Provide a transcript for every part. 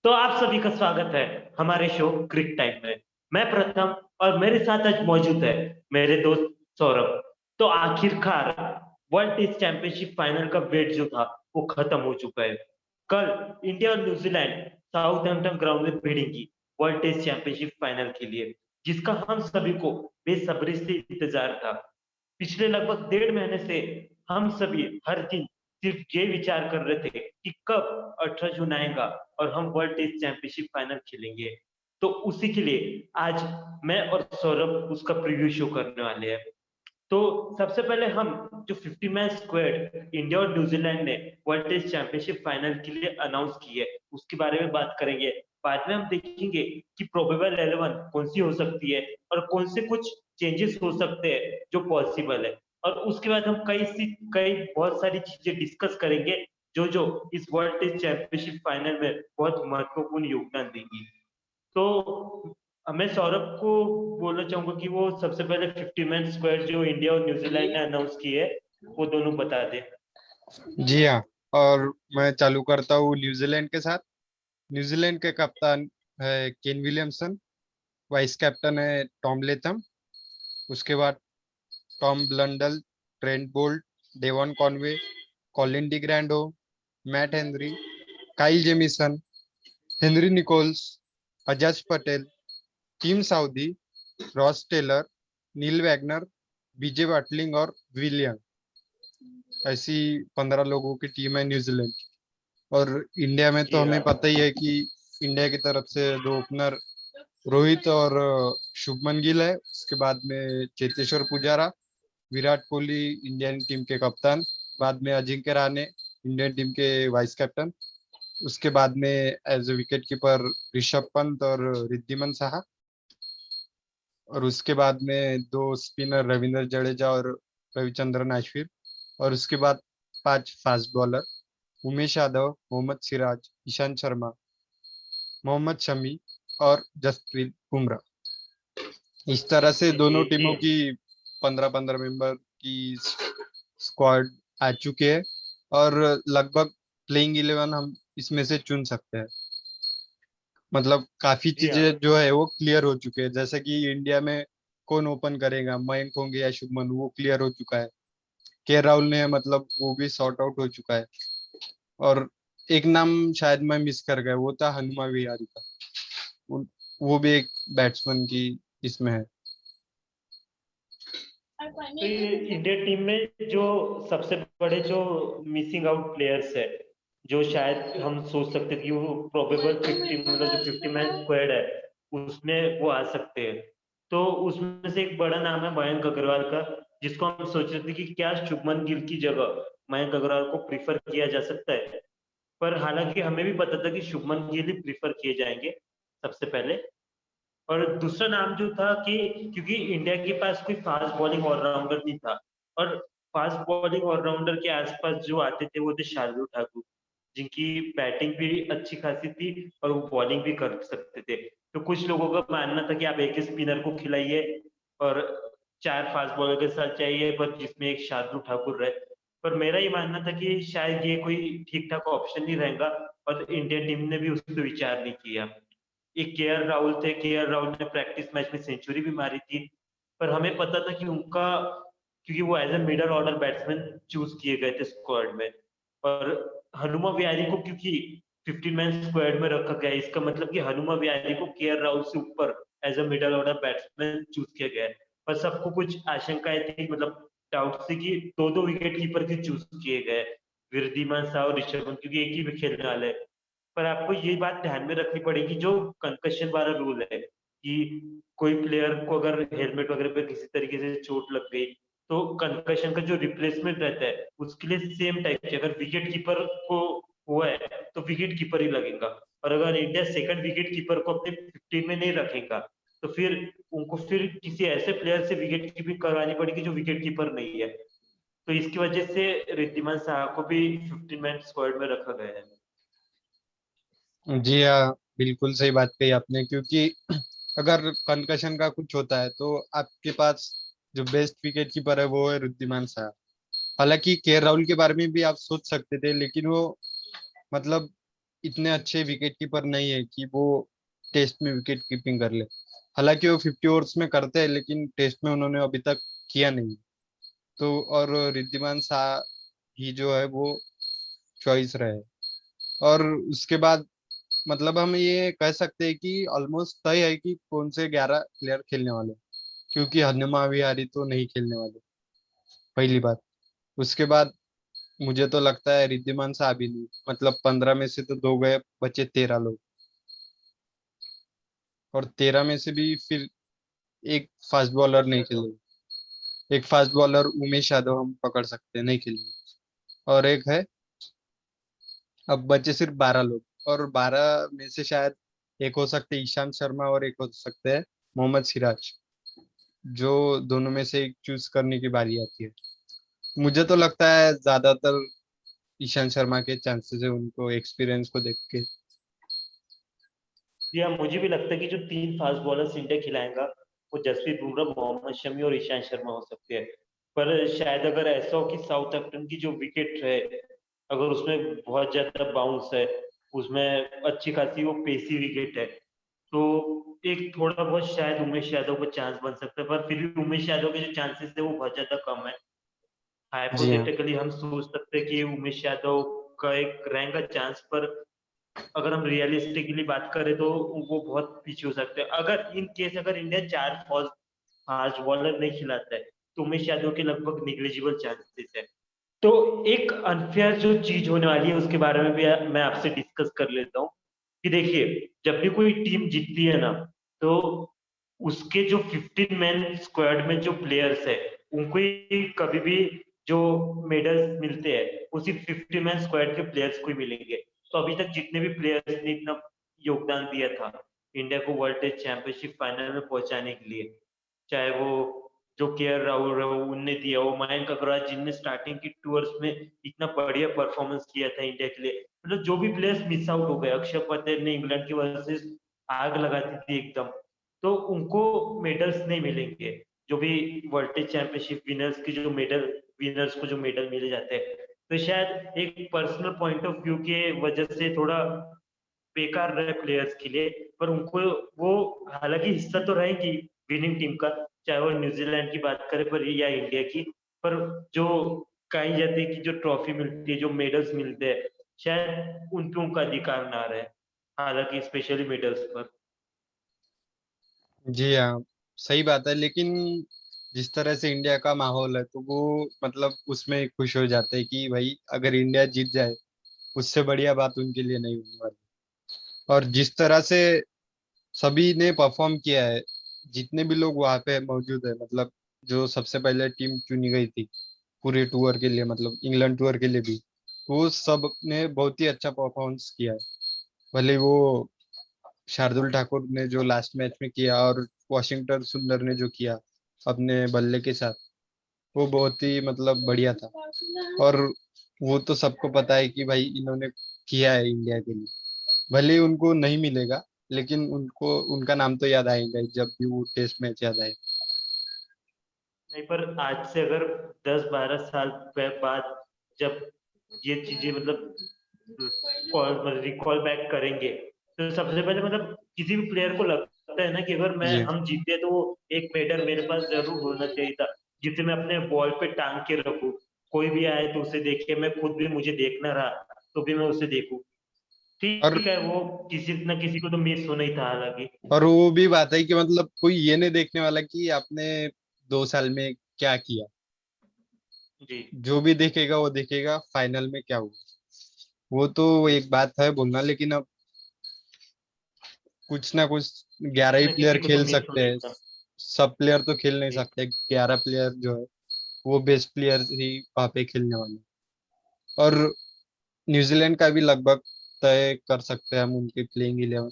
तो आप सभी का स्वागत है हमारे शो क्रिक टाइम में। मैं प्रथम और मेरे साथ आज मौजूद है मेरे दोस्त सौरभ। तो आखिरकार वर्ल्ड टेस्ट चैंपियनशिप फाइनल का वेट जो था वो खत्म हो चुका है। कल इंडिया और न्यूजीलैंड साउथहैम्पटन ग्राउंड में भिड़ेंगी वर्ल्ड टेस्ट चैंपियनशिप फाइनल के लिए, जिसका हम सभी को बेसब्री से इंतजार था। पिछले लगभग 1.5 महीने से हम सभी हर दिन सिर्फ ये विचार कर रहे थे कि कब 18 जून आएगा और हम वर्ल्ड टेस्ट चैंपियनशिप फाइनल खेलेंगे। तो उसी के लिए आज मैं और सौरभ उसका प्रीव्यू शो करने वाले हैं। तो सबसे पहले हम जो 50 मैन स्क्वाड इंडिया और न्यूजीलैंड ने वर्ल्ड टेस्ट चैंपियनशिप फाइनल के लिए अनाउंस की है उसके बारे में बात करेंगे। बाद में हम देखेंगे कि प्रोबेबल 11 कौन सी हो सकती है और कौन से कुछ चेंजेस हो सकते हैं जो पॉसिबल है। और उसके बाद हम कई बहुत सारी चीजें डिस्कस करेंगे जो जो इस वर्ल्ड टेस्ट चैंपियनशिप फाइनल में बहुत महत्वपूर्ण योगदान देंगी। तो मैं सौरभ को बोलना चाहूंगा कि वो सबसे पहले 50 मैन स्क्वाड जो इंडिया और न्यूजीलैंड ने अनाउंस की है वो दोनों बता दे। जी हाँ। और मैं चालू करता हूँ न्यूजीलैंड के साथ। न्यूजीलैंड के कप्तान है केन विलियमसन। वाइस कैप्टन है टॉम लेथम। उसके बाद Tom Blundell, Trent Boult, Devon Conway, Colin de Grandhomme, Matt Henry, Kyle Jamieson, Henry Nicholls, Ajaz Patel, Tim Southee, Ross Taylor, Neil Wagner, BJ Watling और William. ऐसी 15 लोगों की टीम है New Zealand. और India में तो जी हमें हाँ। पता ही है कि इंडिया की तरफ से दो ओपनर रोहित और शुभमन गिल है। उसके बाद में चेतेश्वर पुजारा, विराट कोहली इंडियन टीम के कप्तान, बाद में अजिंक्य रहाणे इंडियन टीम के वाइस कैप्टन। उसके बाद में as a wicket keeper Rishabh Pant और रिद्धिमान साहा। और उसके बाद में दो स्पिनर रविंद्र जडेजा और रविचंद्रन अश्विन। और उसके बाद 5 फास्ट बॉलर उमेश यादव, मोहम्मद सिराज, ईशांत शर्मा, मोहम्मद शमी और जसप्रीत बुमराह। इस तरह से दोनों जी टीमों की 15-15 मेंबर की स्क्वाड आ चुकी है। और लगभग प्लेइंग 11 हम इसमें से चुन सकते हैं। मतलब काफी जी हाँ। चीजें जो है वो क्लियर हो चुके हैं, जैसे कि इंडिया में कौन ओपन करेगा, मयंक होंगे या शुभमन, वो क्लियर हो चुका है। के राहुल ने मतलब वो भी सॉर्ट आउट हो चुका है। और एक नाम शायद मैं मिस कर गया, वो था हनुमा विहारी का। वो वो भी एक बैट्समैन की इसमें है। तो ये इंडियन टीम में जो सबसे बड़े जो मिसिंग आउट प्लेयर्स है जो शायद हम सोच सकते हैं कि वो प्रोबेबल 50 मतलब जो 50 मैन स्क्वाड है उसमें वो आ सकते हैं। तो उसमें से एक बड़ा नाम है मयंक अग्रवाल का, जिसको हम सोच रहे थे कि क्या शुभमन गिल की जगह मयंक अग्रवाल को प्रीफर किया जा सकता है। पर हालांकि हमें भी पता था कि शुभमन गिल ही प्रीफर किए जाएंगे सबसे पहले। और दूसरा नाम जो था कि क्योंकि इंडिया के पास कोई फास्ट बॉलिंग ऑलराउंडर नहीं था और फास्ट बॉलिंग ऑलराउंडर के आसपास जो आते थे वो थे शार्दुल ठाकुर, जिनकी बैटिंग भी अच्छी खासी थी और वो बॉलिंग भी कर सकते थे। तो कुछ लोगों का मानना था कि आप एक ही स्पिनर को खिलाइए और 4 फास्ट बॉलर के साथ चाहिए पर जिसमें एक शार्दुल ठाकुर रहे। पर मेरा ये मानना था कि शायद ये कोई ठीक ठाक ऑप्शन नहीं रहेगा और इंडियन टीम ने भी उस पर विचार नहीं किया। एक केएल राहुल थे, केएल राहुल ने प्रैक्टिस मैच में सेंचुरी भी मारी थी। पर हमें पता था कि उनका क्योंकि वो as a middle order batsman choose किए गए थे स्क्वाड में। और हनुमा विहारी को क्योंकि 15 मैन स्क्वाड में रखा गया है, इसका मतलब कि हनुमा विहारी को केएल राहुल से ऊपर as a middle order batsman choose किया गया है। पर सबको कुछ आशंकाएं थी, मतलब डाउट थी कि दो दो विकेट कीपर के चूज किए गए, वृद्धिमान साह और ऋषभ पंत, क्योंकि एक ही भी खेलने वाले हैं। पर आपको ये बात ध्यान में रखनी पड़ेगी जो कंकशन वाला रूल है कि कोई प्लेयर को अगर हेलमेट वगैरह पे किसी तरीके से चोट लग गई तो कंकशन का जो रिप्लेसमेंट रहता है उसके लिए सेम टाइप से अगर विकेट कीपर को हुआ है तो विकेट कीपर ही लगेगा। और अगर इंडिया सेकंड विकेट कीपर को अपने 15 में नहीं रखेगा तो फिर उनको फिर किसी ऐसे प्लेयर से विकेट कीपिंग करवानी पड़ेगी जो विकेट कीपर नहीं है। तो इसकी वजह से रिद्धिमान साहा को भी 15 मैन स्क्वाड में रखा गया है। जी हाँ, बिल्कुल सही बात कही आपने। क्योंकि अगर कंकशन का कुछ होता है तो आपके पास जो बेस्ट विकेट कीपर है वो है रिद्धिमान साहा। हालांकि के राहुल के बारे में भी आप सोच सकते थे, लेकिन वो मतलब इतने अच्छे विकेट कीपर नहीं है कि वो टेस्ट में विकेट कीपिंग कर ले। हालांकि वो 50 ओवर्स में करते हैं, लेकिन टेस्ट में उन्होंने अभी तक किया नहीं। तो और रिद्धिमान शाह ही जो है वो चॉइस रहे। और उसके बाद मतलब हम ये कह सकते हैं कि ऑलमोस्ट तय है कि कौन से 11 प्लेयर खेलने वाले हैं, क्योंकि हनुमा विहारी तो नहीं खेलने वाले, पहली बात। उसके बाद मुझे तो लगता है रिद्धिमान शाह भी नहीं, मतलब 15 में से तो 2 गए, बचे 13 लोग। और 13 में से भी फिर एक फास्ट बॉलर नहीं खेलेगा। एक फास्ट बॉलर उमेश यादव हम पकड़ सकते हैं, नहीं खेलेंगे। और एक है, अब बचे सिर्फ 12 लोग। और 12 में से शायद एक हो सकते हैं ईशांत शर्मा, और एक हो सकते हैं मोहम्मद सिराज, जो दोनों में से एक चूज करने की बारी आती है। मुझे तो लगता है ज्यादातर ईशांत शर्मा के चांसेस है, उनको एक्सपीरियंस को देख के। या मुझे भी लगता है कि जो 3 फास्ट बॉलर्स इंडिया खिलाएगा वो जसप्रीत बुमराह, मोहम्मद शमी और ईशांत शर्मा हो सकते हैं। पर शायद अगर ऐसा हो कि साउथ अफ्रीकन की जो विकेट है, अगर उसमें बहुत ज्यादा बाउंस है, उसमें अच्छी खासी वो पेसी विकेट है, तो एक थोड़ा बहुत शायद उमेश यादव को चांस बन सकता है। पर फिर भी उमेश यादव के जो चांसेस है वो बहुत ज्यादा कम है। जी हाँ। हाइपोथेटिकली हम सोच सकते हैं कि उमेश यादव का एक रहेगा चांस, पर अगर हम रियलिस्टिकली बात करें तो वो बहुत पीछे हो सकते हैं। अगर इन केस अगर इंडिया 4 फास्ट बॉलर नहीं खिलाता है तो उमेश यादव के लगभग निग्लिजिबल चांसेस है। तो एक अनफेयर जो चीज होने वाली है उसके बारे में भी मैं आपसे डिस्कस कर लेता हूँ कि देखिए, जब भी कोई टीम जीतती है ना, तो उसके जो 15 मैन स्क्वाड में जो प्लेयर्स है उनको ही कभी भी जो मेडल्स मिलते हैं वो सिर्फ 50 मैन स्क्वाड के प्लेयर्स को ही मिलेंगे। तो अभी तक जितने भी प्लेयर्स ने इतना योगदान दिया था इंडिया को वर्ल्ड टेस्ट चैंपियनशिप फाइनल में पहुंचाने के लिए, चाहे वो जो के राहुल रहो उनने दिया, वो मयंक अग्रवाल जिनने स्टार्टिंग की टूर्स में इतना बढ़िया परफॉर्मेंस किया था इंडिया के लिए, मतलब जो भी प्लेयर्स मिस आउट हो गए, अक्षय पटेल ने इंग्लैंड की वजह से आग लगा दी थी एकदम, तो उनको मेडल्स नहीं मिलेंगे। जो भी वर्ल्ड टेस्ट चैंपियनशिप विनर्स की जो मेडल, विनर्स को जो मेडल मिले जाते हैं, तो शायद एक पर्सनल पॉइंट ऑफ व्यू के वजह से थोड़ा बेकार रहे प्लेयर्स के लिए। पर उनको वो हालांकि हिस्सा तो रहेगी विनिंग टीम का, चाहे वो न्यूजीलैंड की बात करें पर या इंडिया की। पर जो कही जाती है कि जो ट्रॉफी मिलती है, जो मेडल्स मिलते हैं, शायद उन पे उनका अधिकार ना रहे, हालांकि स्पेशली मेडल्स पर। जी हाँ, सही बात है। लेकिन जिस तरह से इंडिया का माहौल है, तो वो मतलब उसमें खुश हो जाते हैं कि भाई अगर इंडिया जीत जाए, उससे बढ़िया बात उनके लिए नहीं होने वाली। और जिस तरह से सभी ने परफॉर्म किया है, जितने भी लोग वहां पे मौजूद है, मतलब जो सबसे पहले टीम चुनी गई थी पूरे टूर के लिए, मतलब इंग्लैंड टूर के लिए भी, वो सब ने बहुत ही अच्छा परफॉर्मेंस किया है। भले वो शार्दुल ठाकुर ने जो लास्ट मैच में किया, और वॉशिंगटन सुंदर ने जो किया अपने बल्ले के साथ, वो बहुत ही मतलब बढ़िया था। और वो तो सबको पता है कि भाई इन्होंने किया है इंडिया के लिए। भले ही उनको नहीं मिलेगा, लेकिन उनको उनका नाम तो याद आएगा ही जब भी वो टेस्ट मैच याद आए। नहीं, पर आज से अगर 10-12 साल बाद जब ये चीजें मतलब रिकॉल बैक करेंगे, तो सबसे पहले मतलब किसी भी प्लेयर को लगता है ना कि अगर मैं जी हम जीते तो एक मेडल मेरे पास जरूर होना चाहिए था, जिसे मैं अपने बॉल पे टांग के रखूं, कोई भी आए तो उसे देखे, मैं खुद भी मुझे देखना रहा तो भी मैं उसे देखूं। और ठीक है, वो किसी न किसी को तो मिस होना ही था हालांकि। वो भी बात है कि मतलब कोई ये नहीं देखने वाला कि आपने 2 साल में क्या किया। जी। जो भी देखेगा वो देखेगा फाइनल में क्या हुआ। वो तो एक बात है बोलना, लेकिन अब कुछ ना कुछ 11 किसी ही न प्लेयर किसी को तो खेल मिस सकते होना ही हैं। था। सब प्लेयर तो खेल नहीं जी। सकते, 11 प्लेयर जो है वो बेस्ट प्लेयर ही वहां पे खेलने वाले हैं। और न्यूजीलैंड का भी लगभग तय कर सकते हैं हम उनकी प्लेइंग 11।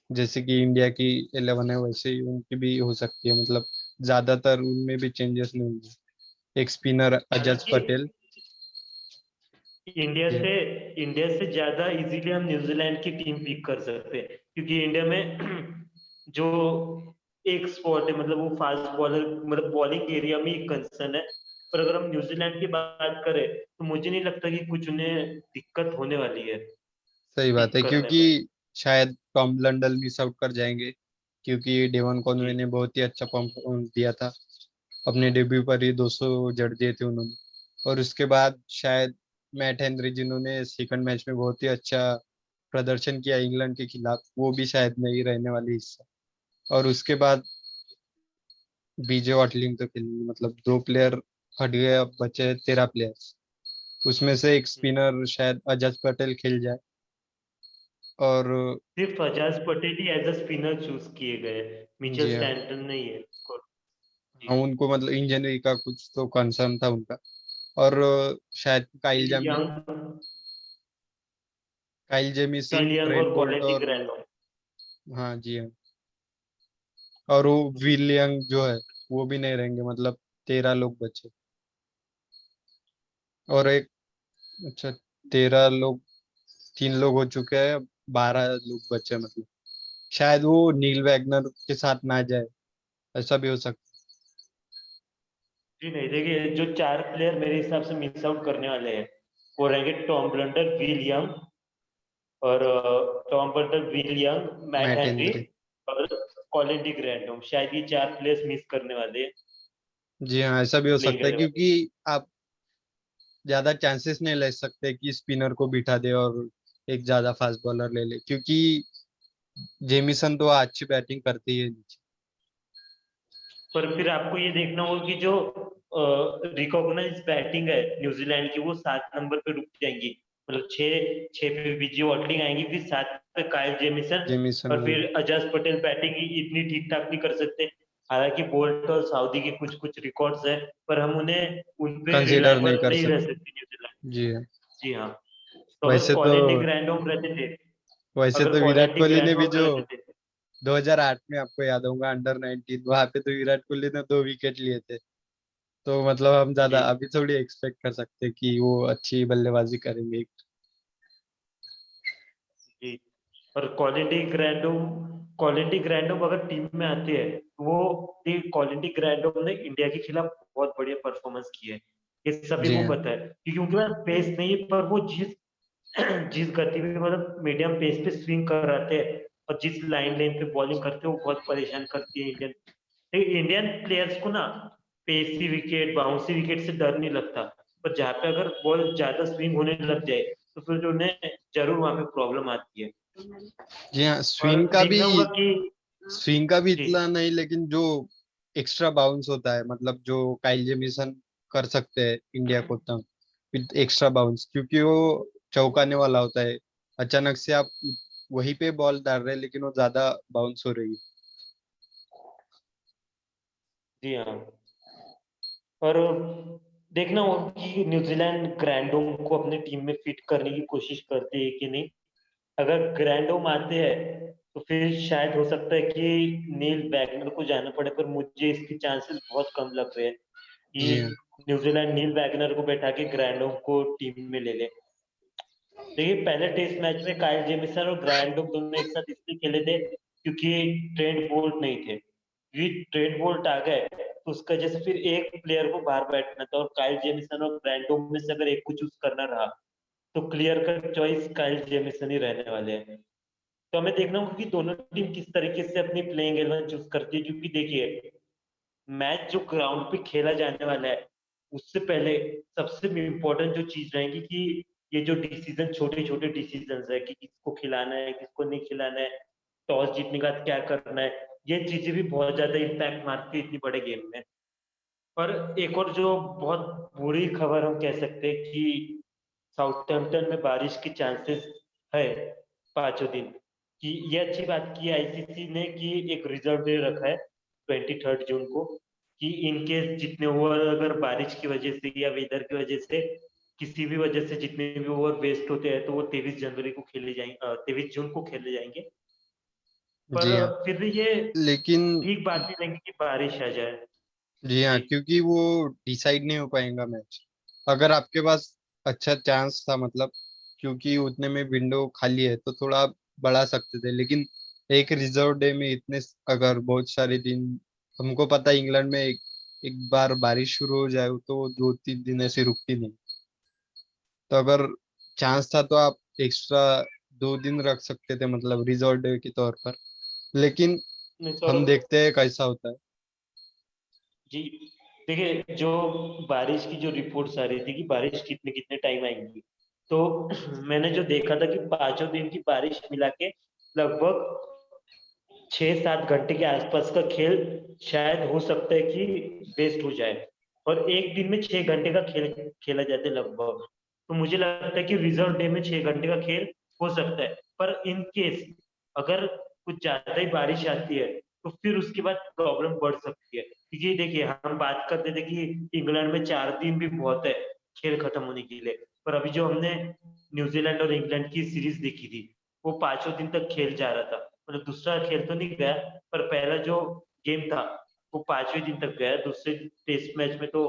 जैसे कि इंडिया की 11 है, वैसे ही उनकी भी हो सकती है, मतलब ज्यादातर उनमें भी चेंजेस नहीं होंगे। एक स्पिनर अजज हालांकि पटेल। इंडिया ये से इंडिया से ज्यादा इजीली हम न्यूजीलैंड की टीम पिक कर सकते हैं, क्योंकि इंडिया में जो एक स्पॉट है, मतलब वो फास्ट बॉलर, मतलब बॉलिंग एरिया में एक कंसर्न है। पर अगर हम न्यूजीलैंड की बात करें तो मुझे नहीं लगता कि कुछ उन्हें दिक्कत होने वाली है सही बात पिक है, करने क्योंकि में। शायद टॉम ब्लंडल मिस आउट कर जाएंगे, क्योंकि डेवन कॉनवे जी ने बहुत ही अच्छा परफॉर्मेंस दिया था। अपने डेब्यू पर ही 200 जड़ दिए थे उन्होंने। और उसके बाद शायद मैट हेनरी, जिन्होंने सेकंड मैच में बहुत ही अच्छा प्रदर्शन किया इंग्लैंड के खिलाफ, वो भी शायद नहीं रहने वाले हिस्सा। और उसके बाद बीजे वाटलिंग तो खेलेंगे, मतलब दो प्लेयर हट गए, अब बचे 13 प्लेयर्स। उसमें से एक हम्म। स्पिनर शायद अजज पटेल खेल जाए। और सिर्फ अजाज पटेल ही एज अ स्पिनर चूज किए गए, मिचेल जी हाँ, स्टैंटन नहीं है उसको। हाँ जी। उनको मतलब इंजरी का कुछ तो कंसर्न था उनका। और शायद young, Kyle Jameson, will young Trent और बोल्ट कॉलिन और डिग्रैंडो। हाँ जी हाँ, और वो विल यंग जो है वो भी नहीं रहेंगे, मतलब 13 लोग बचे। और एक, अच्छा, 13 लोग, 3 लोग हो चुके हैं, 12 लोग बचे, मतलब शायद वो नील वैगनर के साथ ना जाए, ऐसा भी हो सकता जी नहीं, देखिए जो 4 प्लेयर मेरे हिसाब से मिस आउट करने वाले हैं वो रहेंगे टॉम ब्लंडर, विल यंग और टॉम ब्लंडर, विल यंग, है। Matt Matt Henry Henry. और कॉलिन डिग्रैंडो। शायद ये 4 प्लेयर्स मिस करने वाले हैं जी हाँ, ऐसा भी हो प्लेइंग सकता है, 11 में। क्योंकि आप ज्यादा चांसेस नहीं ले सकते कि स्पिनर को बिठा दे और एक ज्यादा फास्ट बॉलर ले ले, क्योंकि जेमिसन तो अच्छी बैटिंग करती है नीचे। पर फिर आपको ये देखना होगा कि जो रिकॉग्नाइज बैटिंग है न्यूजीलैंड की वो 7 नंबर पे रुक जाएंगी। मतलब छह छह पे बीजी वॉटलिंग आएंगी, फिर 7 पे काइल जेमिसन जेमिसन और भी फिर अजस पटेल बैटिंग इतनी ठीक ठाक नहीं कर सकते। हालांकि बोल्ट और साउदी के कुछ कुछ रिकॉर्ड्स है, पर हम उन्हें उन पे कंसीडर नहीं रिलायबल कर नहीं रह सकते। सकते न्यूजीलैंड। जी हाँ। जी हाँ। तो अगर वैसे तो कॉलिन डी ग्रैंडोम रहते थे, वैसे अगर तो विराट कॉलिन डी कोहली ने भी ग्रैंडोम जो रहते थे। 2008 में, आपको याद होगा, अंडर 19, वहां पे तो विराट कोहली ने 2 विकेट लिए थे। तो मतलब हम ज्यादा जी अभी थोड़ी एक्सपेक्ट कर सकते कि वो अच्छी बल्लेबाजी करेंगे। जी। और क्वालिटी ग्रैंडोम अगर टीम में आती है तो वो, क्वालिटी ग्रैंडोम ने इंडिया के खिलाफ बहुत बढ़िया परफॉर्मेंस की है, ये सभी जी को हाँ। पता है। क्योंकि उनके पास पेस नहीं है, पर वो जिस जिस गति में मतलब मीडियम पेस पे स्विंग कर रहे थे और जिस लाइन लेन पे बॉलिंग करते हैं वो बहुत परेशान करती है इंडियन प्लेयर्स को ना। पेसी विकेट, बाउंसी विकेट से डर नहीं लगता, पर जहाँ पे अगर बॉल ज्यादा स्विंग होने लग जाए तो फिर जो उन्हें जरूर वहां पे प्रॉब्लम आती है। जी हाँ, और देखना होगा कि स्विंग का भी जी इतना नहीं, लेकिन जो एक्स्ट्रा बाउंस होता है, मतलब जो काइल जेमिसन कर सकते हैं इंडिया को तंग, विद एक्स्ट्रा बाउंस, क्योंकि वो चौंकाने वाला होता है। अचानक से आप वहीं पे बॉल डाल रहे हैं, लेकिन वो ज्यादा बाउंस हो रही है। जी हाँ। और देखना होगा कि न्यूजीलैंड ग्रैंडोम को अपनी टीम में फिट करने की कोशिश करती है कि नहीं। अगर ग्रैंडोम आते हैं तो फिर शायद हो सकता है कि नील वैगनर को जाना पड़े, पर मुझे इसके चांसेस बहुत कम लग रहे हैं जी हाँ। कि न्यूजीलैंड नील वैगनर को बैठा के ग्रैंडोम को टीम में ले ले। देखिए पहले टेस्ट मैच में काइल जेमिसन और ग्रैंडोम दोनों एक साथ इसलिए खेले थे क्योंकि ट्रेंट बोल्ट नहीं थे। यदि ट्रेंट बोल्ट आ गए तो उसका जैसे फिर एक प्लेयर को बाहर बैठना था, और काइल जेमिसन और ग्रैंडोम में से अगर एक को चूज करना रहा तो clear cut choice Kyle Jamieson ही रहने वाले हैं। तो हमें देखना होगा कि दोनों टीम किस तरीके से अपनी प्लेइंग 11 चूज करती है, क्योंकि देखिए मैच जो ग्राउंड पे खेला जाने वाला है उससे पहले सबसे इम्पोर्टेंट जो चीज रहेगी कि ये जो डिसीजन, छोटे छोटे डिसीजन है कि किसको खिलाना है किसको नहीं खिलाना है, टॉस जीतने का क्या करना है, ये चीजें भी बहुत ज्यादा इम्पैक्ट मारती है इतनी बड़े गेम में। पर एक और जो बहुत बुरी खबर हम कह सकते हैं कि साउथहैम्पटन में बारिश की चांसेस है 5 दिन की। ये अच्छी बात की आईसीसी ने कि एक रिजर्व डे रखा है 23 जून को, कि इन केस जितने ओवर अगर बारिश की वजह से या वेदर की वजह से किसी भी वजह से जितने भी ओवर वेस्ट होते हैं तो वो 23 जनवरी को खेले जाएंगे, 23 जून को खेले जाएंगे। पर जी हाँ, फिर भी ये लेकिन ठीक बात नहीं रहेगी कि बारिश आ जाए। जी हाँ, जी क्योंकि वो डिसाइड नहीं हो पाएगा मैच। अगर आपके पास अच्छा चांस था, मतलब क्योंकि उतने में विंडो खाली है, तो थोड़ा आप बढ़ा सकते थे, लेकिन एक रिजर्व डे में इतने, अगर बहुत सारे दिन, हमको पता है इंग्लैंड में एक बार बारिश शुरू हो जाए तो वो 2-3 दिन ऐसे रुकती नहीं। तो अगर चांस था तो आप एक्स्ट्रा 2 दिन रख सकते थे, मतलब रिजर्व डे के तौर पर। लेकिन नहीं हम सौरभ देखते हैं कैसा होता है। जी, देखिए जो बारिश की जो रिपोर्ट्स आ रही थी कि बारिश कितने कितने टाइम आएंगी, तो मैंने जो देखा था कि पांचों दिन की बारिश मिला के लगभग 6-7 घंटे के आसपास का खेल शायद हो सकता है कि वेस्ट हो जाए, और एक दिन में 6 घंटे का खेल खेला जाता है लगभग। तो मुझे लगता है कि रिजर्व डे में 6 घंटे का खेल हो सकता है, पर इन केस अगर कुछ ज्यादा ही बारिश आती है तो फिर उसके बाद प्रॉब्लम बढ़ सकती है, क्योंकि देखिए हम बात करते थे कि इंग्लैंड में 4 दिन भी बहुत है खेल खत्म होने के लिए, पर अभी जो हमने न्यूजीलैंड और इंग्लैंड की सीरीज देखी थी वो पांचों दिन तक खेल जा रहा था। मतलब दूसरा खेल तो नहीं गया, पर पहला जो गेम था वो 5वें दिन तक गया। दूसरे टेस्ट मैच में तो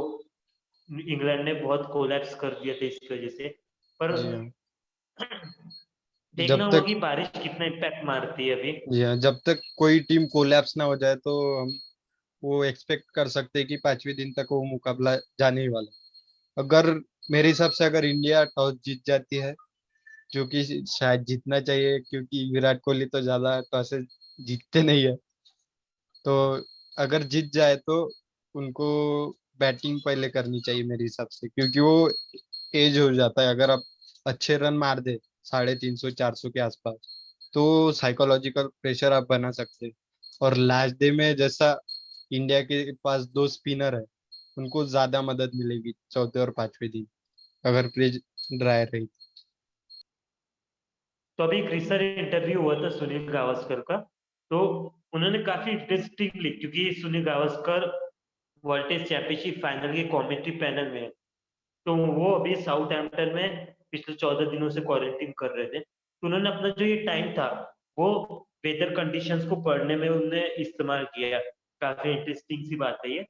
इंग्लैंड ने बहुत कोलैप्स कर दिया था इसकी वजह से। पर जी हाँ। देखना जब होगा तक कि बारिश कितना इम्पैक्ट मारती है अभी। जी हाँ, जब तक कोई टीम कोलैप्स ना हो जाए तो हम वो एक्सपेक्ट कर सकते हैं कि 5वें दिन तक वो मुकाबला जाने ही वाला है। अगर मेरे हिसाब से अगर इंडिया टॉस जीत जाती है, जो कि शायद जीतना चाहिए क्योंकि विराट कोहली तो ज्यादा टॉस जीतते नहीं है, तो अगर जीत जाए तो उनको बैटिंग पहले करनी चाहिए मेरे हिसाब से, क्योंकि वो एज हो जाता है। अगर आप अच्छे रन मार दे 350-400 के आसपास, तो साइकोलॉजिकल प्रेशर आप बना सकते हैं। और लास्ट डे में जैसा इंडिया के पास दो स्पिनर है, उनको ज्यादा मदद मिलेगी चौथे और 5वें दिन, अगर पिच ड्राई रही। तो अभी एक रिसर्च इंटरव्यू हुआ था सुनील गावस्कर का, तो उन्होंने काफी इंटरेस्टिंगली, क्योंकि Sunil Gavaskar World Test Championship final के कमेंट्री पैनल में है, तो वो अभी साउथ हैम्पटन में पिछले 14 दिनों से क्वारंटीन कर रहे थे। तो उन्होंने अपना जो ये टाइम था वो वेदर कंडीशंस को पढ़ने में उन्होंने इस्तेमाल किया। काफी इंटरेस्टिंग सी बात है ये।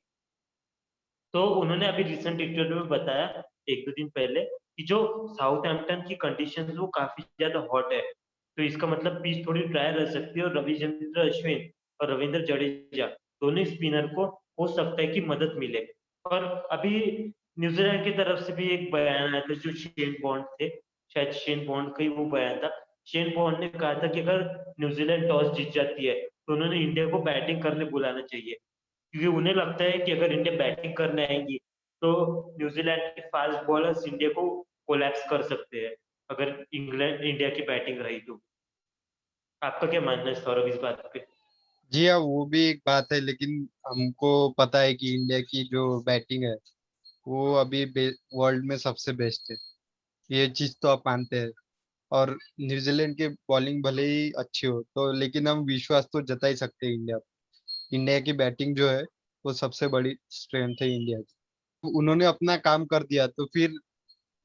तो उन्होंने अभी रिसेंट इंटरव्यू में बताया एक दो दिन पहले कि जो साउथहैम्पटन की कंडीशंस वो काफी ज्यादा हॉट है, तो इसका मतलब पिच थोड़ी ड्राई रह सकती है, और रविचंद्र अश्विन और रविंद्र जडेजा दोनों स्पिनर को हो सकता है कि मदद मिले। और अभी न्यूजीलैंड की तरफ से भी एक बयान आया था, जो शेन बॉन्ड थे, शायद शेन बॉन्ड का ही वो बयान था। शेन बॉन्ड ने कहा था कि अगर न्यूजीलैंड टॉस जीत जाती है तो उन्होंने इंडिया को बैटिंग करने बुलाना चाहिए, क्योंकि उन्हें लगता है कि अगर इंडिया बैटिंग करने आएंगी तो न्यूजीलैंड के फास्ट बॉलर्स इंडिया को कोलैप्स कर सकते हैं अगर इंग्लैंड इंडिया की बैटिंग रही तो। आपका क्या मानना है सौरभ इस बात पे? जी हाँ, वो भी एक बात है, लेकिन हमको पता है कि इंडिया की जो बैटिंग है वो अभी वर्ल्ड में सबसे बेस्ट है। ये चीज तो आप मानते हैं। और न्यूजीलैंड की बॉलिंग भले ही अच्छी हो तो, लेकिन हम विश्वास तो जता ही सकते हैं इंडिया पे। इंडिया की बैटिंग जो है वो सबसे बड़ी स्ट्रेंथ है इंडिया की। तो उन्होंने अपना काम कर दिया तो फिर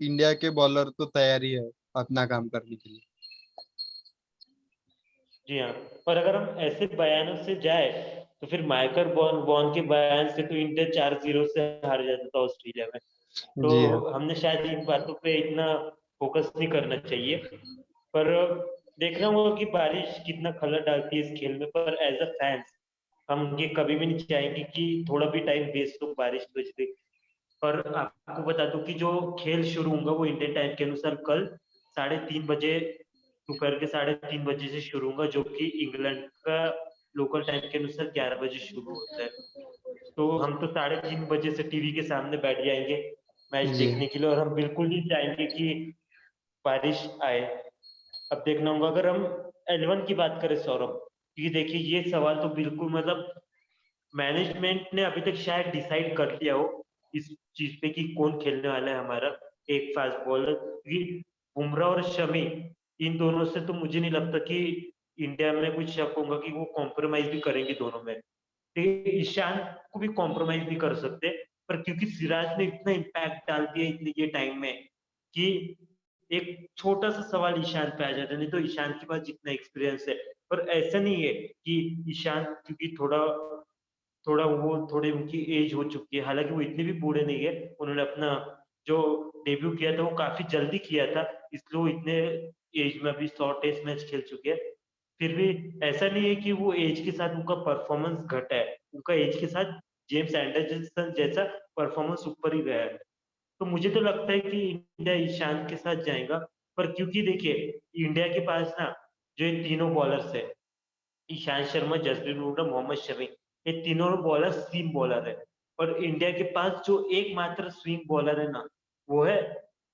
इंडिया के बॉलर तो तैयार ही है अपना काम करने के लिए। जी हाँ। और अगर हम ऐसे बयानों से जाए तो फिर माइकल बॉन बॉन के बयान से तो इंडिया 4-0 से हार जाता था ऑस्ट्रेलिया में। तो जी हाँ। हमने शायद इन बातों पे इतना फोकस नहीं करना चाहिए। पर देखना होगा कि बारिश कितना खलल डालती है इस खेल में, पर एज अ फैंस हम ये कभी भी नहीं चाहेंगे कि थोड़ा भी टाइम वेस्ट हो बारिश की वजह से। और आपको बता दूं कि जो खेल शुरू होगा वो इंडियन टाइम के अनुसार कल 3:30 बजे, दोपहर के 3:30 बजे से शुरू होगा, जो कि इंग्लैंड का लोकल टाइम के अनुसार 11 बजे शुरू होता है। तो हम तो 3:30 बजे से टीवी के सामने बैठ जाएंगे मैच जी देखने के लिए, और हम बिल्कुल नहीं चाहेंगे कि बारिश आए। अब देखना होगा अगर हम 11 की बात करें सौरभ, क्योंकि देखिए ये सवाल तो बिल्कुल मतलब मैनेजमेंट ने अभी तक शायद डिसाइड कर लिया हो इस चीज पे कि कौन खेलने वाला है हमारा एक फास्ट बॉलर, क्योंकि बुमराह और शमी, इन दोनों से तो मुझे नहीं लगता कि इंडिया में कुछ शक होगा कि वो कॉम्प्रोमाइज भी करेंगे दोनों में। ठीक, ईशांत को भी कॉम्प्रोमाइज नहीं कर सकते, पर क्योंकि सिराज ने इतना इम्पैक्ट डाल दिया इतने ये टाइम में कि एक छोटा सा सवाल ईशांत पे आ जाता है, नहीं तो ईशांत के पास जितना एक्सपीरियंस है। पर ऐसा नहीं है कि ईशांत क्योंकि थोड़ा थोड़ा वो थोड़ी उनकी एज हो चुकी है, हालांकि वो इतने भी बूढ़े नहीं है, उन्होंने अपना जो डेब्यू किया था वो काफी जल्दी किया था, इसलिए वो इतने एज में अभी 100 टेस्ट मैच खेल चुके हैं। फिर भी ऐसा नहीं है कि वो एज के साथ उनका परफॉर्मेंस घटा है, उनका एज के साथ जेम्स एंडरसन जैसा परफॉर्मेंस ऊपर ही गया है। तो मुझे तो लगता है कि इंडिया ईशांत के साथ जाएगा, पर क्योंकि देखिए इंडिया के पास ना जो ये तीनों बॉलर्स है, ईशांत शर्मा, जसप्रीत बुमराह, मोहम्मद शमी, ये तीनों बॉलर सीम बॉलर है। और इंडिया के पास जो एकमात्र स्विंग बॉलर है ना, वो है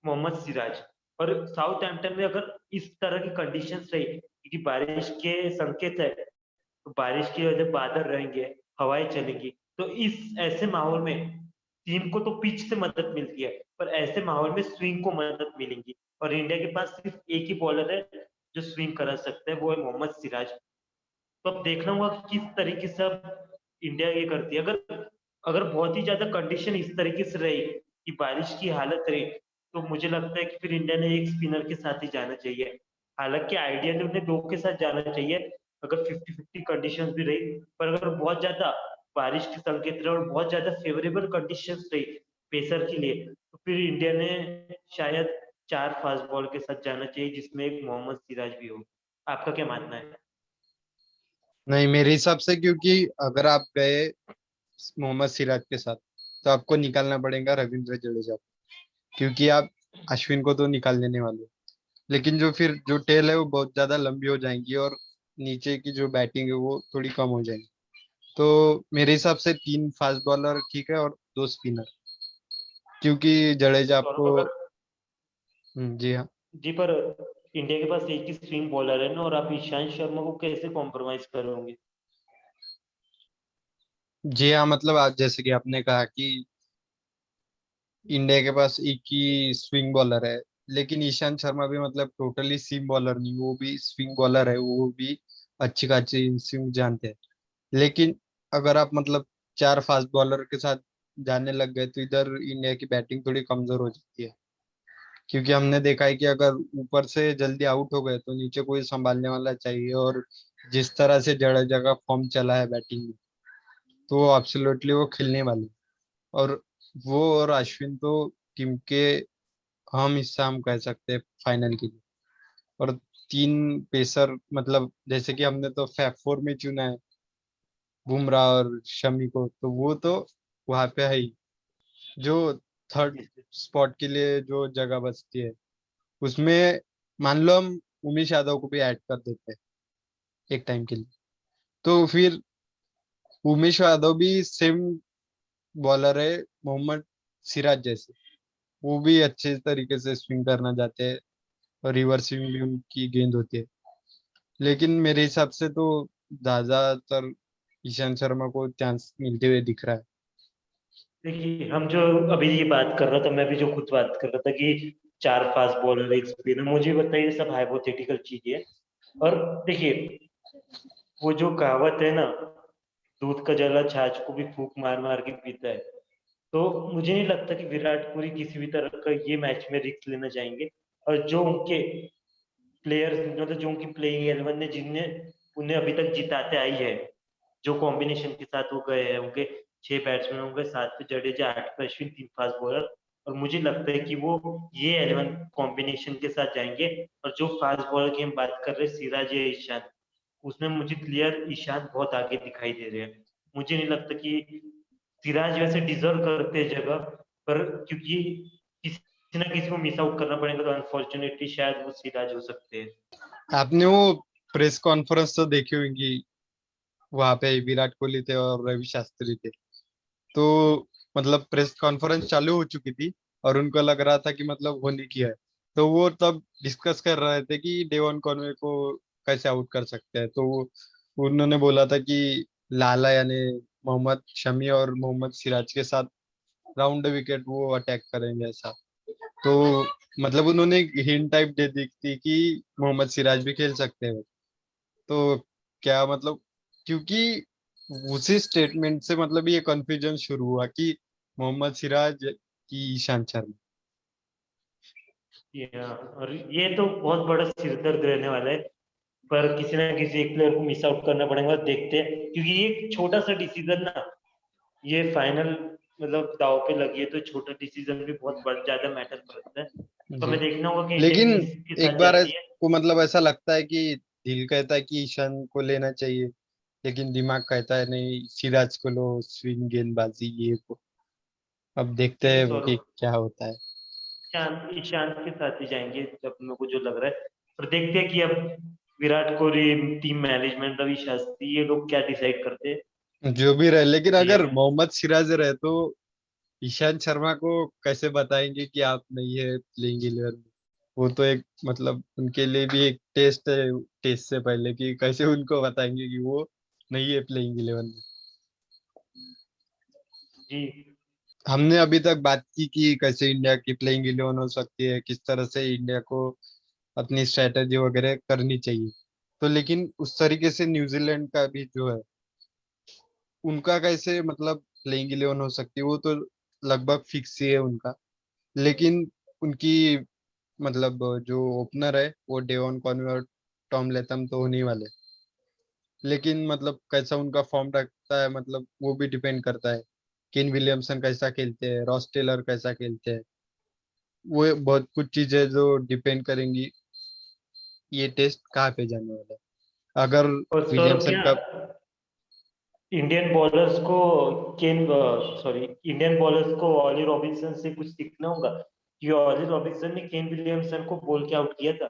मोहम्मद सिराज। और साउथ हैम्पटन में अगर इस तरह की कंडीशंस रही, क्योंकि बारिश के संकेत है, तो बारिश की वजह से बादल रहेंगे, हवाएं चलेंगी, तो इस ऐसे माहौल में टीम को तो पिच से मदद मिलती है, पर ऐसे माहौल में स्विंग को मदद मिलेंगी। और इंडिया के पास सिर्फ एक ही बॉलर है जो स्विंग करा सकता है, वो है मोहम्मद सिराज। तो अब देखना होगा कि किस तरीके से अब इंडिया ये करती है। अगर अगर बहुत ही ज्यादा कंडीशन इस तरीके से रही कि बारिश की हालत रही, तो मुझे लगता है कि फिर इंडिया ने एक स्पिनर के साथ ही जाना चाहिए। हालांकि आइडियली उन्हें दो के साथ जाना चाहिए अगर 50-50 कंडीशंस भी रही, पर अगर बहुत ज्यादा बारिश के संकेत रहे और बहुत ज्यादा फेवरेबल कंडीशंस रही पेसर के लिए, तो फिर इंडिया ने शायद 4 फास्ट बॉल के साथ जाना चाहिए, जिसमें एक मोहम्मद सिराज भी हो। आपका क्या मानना है? नहीं, मेरे हिसाब से क्योंकि अगर आप गए मोहम्मद सिराज के साथ तो आपको निकालना पड़ेगा रविंद्र जडेजा को, क्योंकि आप अश्विन को तो निकाल देने वाले हो। लेकिन जो फिर जो टेल है वो बहुत ज्यादा लंबी हो जाएंगी और नीचे की जो बैटिंग है वो थोड़ी कम हो जाएगी। तो मेरे हिसाब से 3 फास्ट बॉलर ठीक है और 2 स्पिनर, क्योंकि जडेजा आपको। सौरभ, अगर जी हाँ। जी, पर इंडिया के पास एक ही स्विंग बॉलर है ना, और आप ईशांत शर्मा को कैसे कॉम्प्रोमाइज करोगे? जी हाँ, मतलब आज जैसे कि आपने कहा कि इंडिया के पास एक ही स्विंग बॉलर है, लेकिन ईशांत शर्मा भी मतलब टोटली सीम बॉलर नहीं, वो भी स्विंग बॉलर है, वो भी अच्छी खासी स्विंग जानते हैं। लेकिन अगर आप मतलब 4 फास्ट बॉलर के साथ जाने लग गए तो इधर इंडिया की बैटिंग थोड़ी कमजोर हो जाती है, क्योंकि हमने देखा है कि अगर ऊपर से जल्दी आउट हो गए तो नीचे कोई संभालने वाला चाहिए। और जिस तरह से जडेजा का फॉर्म चला है बैटिंग में, तो एब्सोल्युटली वो खेलने वाले। और वो और अश्विन तो टीम के अहम हिस्सा हम कह सकते हैं फाइनल के लिए। और 3 पेसर मतलब जैसे कि हमने तो फैफ 4 में चुना है बुमराह और शमी को, तो वो तो वहां पे है ही। जो थर्ड स्पॉट के लिए जो जगह बचती है उसमें मान लो हम उमेश यादव को भी ऐड कर देते हैं एक टाइम के लिए, तो फिर उमेश यादव भी सेम बॉलर है मोहम्मद सिराज जैसे, वो भी अच्छे तरीके से स्विंग करना चाहते हैं और रिवर्स स्विंग भी उनकी गेंद होती है। लेकिन मेरे हिसाब से तो ज्यादातर ईशांत शर्मा को चांस मिलते हुए दिख रहा है। देखिए, हम जो अभी ये बात कर रहा था, मैं भी जो खुद बात कर रहा था कि 4 फास्ट बॉलर एक स्पिनर, मुझे बताइए सब हाइपोथेटिकल चीज है। और देखिए, वो जो कहावत है ना, दूध का जला छाछ को भी फूंक मार मार के पीता है। तो मुझे नहीं लगता कि विराट कोहली किसी भी तरह का ये मैच में रिस्क लेना चाहेंगे। और जो उनके प्लेयर्स, मतलब जो उनकी प्लेइंग 11 ने, जिन्हें उन्हें अभी तक जिताते आई है, जो कॉम्बिनेशन के साथ वो गए हैं, उनके 6 बैट्समैन होंगे, 7 पे जडेजा, 8 पे अश्विन, 3 फास्ट बॉलर। और मुझे लगता है कि वो ये 11 कॉम्बिनेशन के साथ जाएंगे। और जो फास्ट बॉलर की हम बात कर रहे हैं, सिराज या ईशान, उसमें मुझे क्लियर ईशान बहुत आगे दिखाई दे रहे हैं। मुझे नहीं लगता कि सिराज वैसे डिजर्व करते हैं जगह, पर क्योंकि किसी ना किसी को मिस आउट करना पड़ेगा, तो अनफॉर्चुनेटली शायद वो सिराज हो सकते हैं। आपने वो प्रेस कॉन्फ्रेंस तो देखी होगी, वहां पे विराट कोहली थे और रवि शास्त्री थे। तो मतलब प्रेस कॉन्फ्रेंस चालू हो चुकी थी और उनको लग रहा था कि मतलब होने की है। तो वो तब डिस्कस कर रहे थे कि डेवन कॉनवे को कैसे आउट कर सकते हैं। तो उन्होंने बोला था कि लाला यानी मोहम्मद शमी और मोहम्मद सिराज के साथ राउंड विकेट वो अटैक करेंगे ऐसा। तो मतलब उन्होंने हिंट टाइप दे दी थी कि मोहम्मद सिराज भी खेल सकते हैं। तो क्या मतलब, क्योंकि उसी स्टेटमेंट से मतलब ये कंफ्यूजन शुरू हुआ कि मोहम्मद सिराज की ईशांत शर्मा। और ये तो बहुत बड़ा सिरदर्द रहने वाला है। पर किसी ना किसी एक प्लेयर को मिस आउट करना पड़ेगा, देखते हैं, क्योंकि ये छोटा सा डिसीजन ना, ये फाइनल मतलब दाव पे लगी है, तो छोटा डिसीजन भी बहुत बड़ा ज्यादा मैटर करता है। तो जी, हमें देखना होगा कि इंडिया लेकिन किसके एक साथ बार जाती है। को मतलब ऐसा लगता है कि दिल कहता है कि ईशान को लेना चाहिए, लेकिन दिमाग कहता है नहीं, सिराज को लो, स्विंग गेंदबाजी ये वो। अब देखते नहीं, हैं कि सौरभ क्या होता है। ईशांत के साथ ही जाएंगे जब मेरे को जो लग रहा है। और देखते हैं कि अब विराट कोहली, टीम मैनेजमेंट, रवि शास्त्री, ये लोग क्या डिसाइड करते हैं। जो भी रहे, लेकिन जी अगर हाँ। मोहम्मद सिराज रहे तो ईशांत शर्मा को कैसे बताएंगे कि आप नहीं है प्लेइंग 11 में। वो तो एक मतलब उनके लिए भी एक टेस्ट है, टेस्ट से पहले कि कैसे उनको बताएंगे कि वो नहीं है प्लेइंग 11 में। जी। हमने अभी तक बात की कि कैसे इंडिया की प्लेइंग 11 हो सकती है, किस तरह से इंडिया को अपनी स्ट्रेटेजी वगैरह करनी चाहिए। तो लेकिन उस तरीके से न्यूजीलैंड का भी जो है, उनका कैसे मतलब प्लेइंग 11 हो सकती है, वो तो लगभग फिक्स ही है उनका। लेकिन उनकी मतलब जो ओपनर है वो डेवन कॉनवे और टॉम लेथम तो होने ही वाले। लेकिन मतलब कैसा उनका फॉर्म रखता है, मतलब वो भी डिपेंड करता है। केन विलियमसन कैसा खेलते हैं, रॉस टेलर कैसा खेलते हैं, वो बहुत कुछ चीजें जो डिपेंड करेंगी ये टेस्ट कहाँ पे जाने वाला है। अगर और सौरभ विलियमसन क्या का। इंडियन बॉलर्स को केन सॉरी इंडियन बॉलर्स को ऑली रॉबिन्सन से कुछ सीखना होगा, कि ऑली रॉबिन्सन ने केन विलियमसन को बोल के आउट किया था।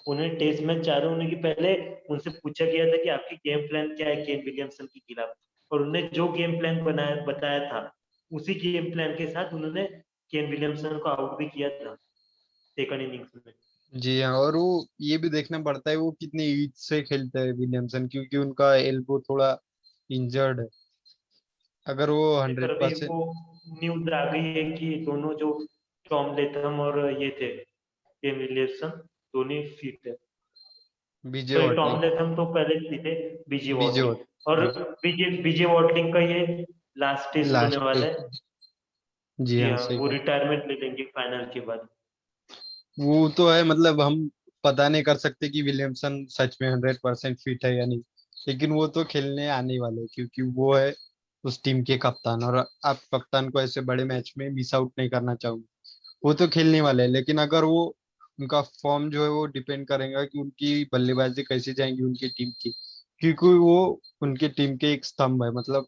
उन्हें टेस्ट मैच चालू होने के पहले उनसे पूछा गया था कि आपकी गेम प्लान क्या है केन विलियमसन के खिलाफ, और उन्होंने जो गेम प्लान बनाया बताया था, उसी गेम प्लान के साथ उन्होंने केन विलियमसन को आउट भी किया था सेकंड इनिंग्स में। जी हाँ, और वो ये भी देखना पड़ता है वो कितनी ईज से खेलते हैं विलियमसन, क्योंकि उनका एल्बो थोड़ा इंजर्ड है। अगर वो पर हंड्रेड अभी परसेंट वो न्यूज आ गई है कि दोनों जो टॉम लेथम और ये थे केन विलियमसन, दोनों फिट है। बीजे सॉरी, वाटलिंग। टॉम लेथम तो पहले से थे, बीजी बीजे वॉटलिंग। वाट और बीजे बीजे बीजे वॉटलिंग का ये लास्ट टेस्ट होने लास्ट वाला है। टेस्ट। जी जी हाँ, हाँ, सही वो कहा। रिटायरमेंट ले लेंगे फाइनल के बाद। वो तो है, मतलब हम पता नहीं कर सकते कि विलियमसन सच में 100% फिट है या नहीं। लेकिन वो तो खेलने आने वाले हैं, क्योंकि वो है उस टीम के कप्तान, और आप कप्तान को ऐसे बड़े मैच में मिस आउट नहीं करना चाहोगे। वो तो खेलने वाले हैं, लेकिन अगर वो उनका फॉर्म जो है वो डिपेंड करेगा कि उनकी बल्लेबाजी कैसी जाएंगी उनकी टीम की। क्योंकि वो उनकी टीम के एक स्तंभ है, मतलब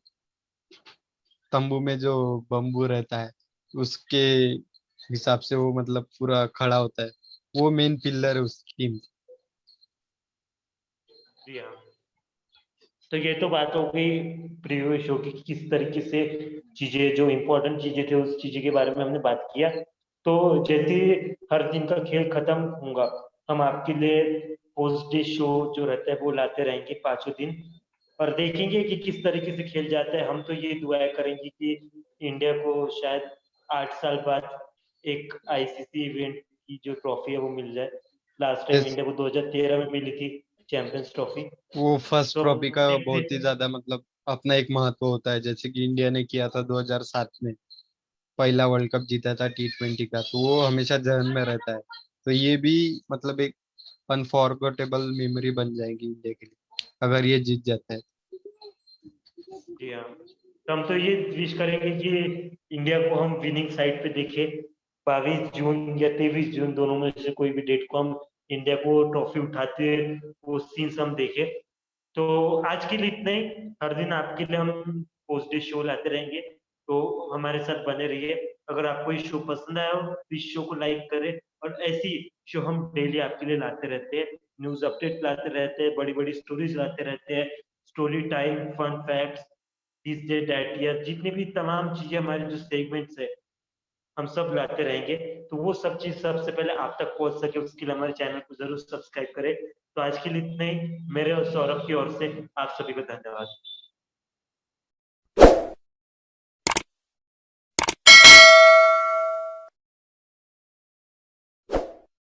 तंबू में जो बम्बू रहता है उसके हिसाब से वो मतलब पूरा खड़ा होता है। वो मेन पिलर है उस टीम। जी हाँ। तो ये तो बात हो गई प्रीवियस शो की, कि किस तरीके से चीजें, जो इम्पोर्टेंट चीजें थे उस चीज के बारे में हमने बात किया। तो जैसे ही हर दिन का खेल खत्म होगा, हम आपके लिए पोस्ट डे शो जो रहता है वो लाते रहेंगे 5 दिन, और देखेंगे कि किस तरीके से खेल जाता है। हम तो ये दुआ करेंगे कि इंडिया को शायद 8 साल बाद एक आईसीसी इवेंट की जो ट्रॉफी है वो मिल जाए। लास्ट टाइम जैसे इंडिया को 2013 में मिली थी चैंपियंस ट्रॉफी। वो फर्स्ट तो ट्रॉफी का देखते बहुत ही हैं। ज्यादा मतलब अपना एक महत्व होता है, जैसे कि इंडिया ने किया था 2007 में, पहला वर्ल्ड कप जीता था T20 का, तो वो हमेशा जहन में रहता है। तो ये भी मतलब एक अनफॉरगेटेबल मेमोरी बन जाएगी इंडिया के लिए अगर ये जीत जाता है। जी हाँ। तो हम तो ये विश करेंगे कि इंडिया को हम विनिंग साइड पे देखें। 22 जून या 23 जून, दोनों में से कोई भी डेट को हम इंडिया को ट्रॉफी उठाते वो सीन्स हम देखें। तो आज के लिए इतना ही। हर दिन आपके लिए हम पोस्ट डे शो लाते रहेंगे, तो हमारे साथ बने रहिए। अगर आपको ये शो पसंद आया हो तो इस शो को लाइक करें। और ऐसी शो हम डेली आपके लिए लाते रहते हैं, न्यूज अपडेट लाते रहते हैं, बड़ी बड़ी स्टोरीज लाते रहते हैं, story time, fun facts, this day that year, जितनी भी तमाम चीजें हमारे जो सेगमेंट्स है हम सब लाते रहेंगे। तो वो सब चीज सबसे पहले आप तक पहुंच सके उसके लिए हमारे चैनल को जरूर सब्सक्राइब करें। तो आज के लिए इतना ही, मेरे और सौरभ की ओर से आप सभी को धन्यवाद।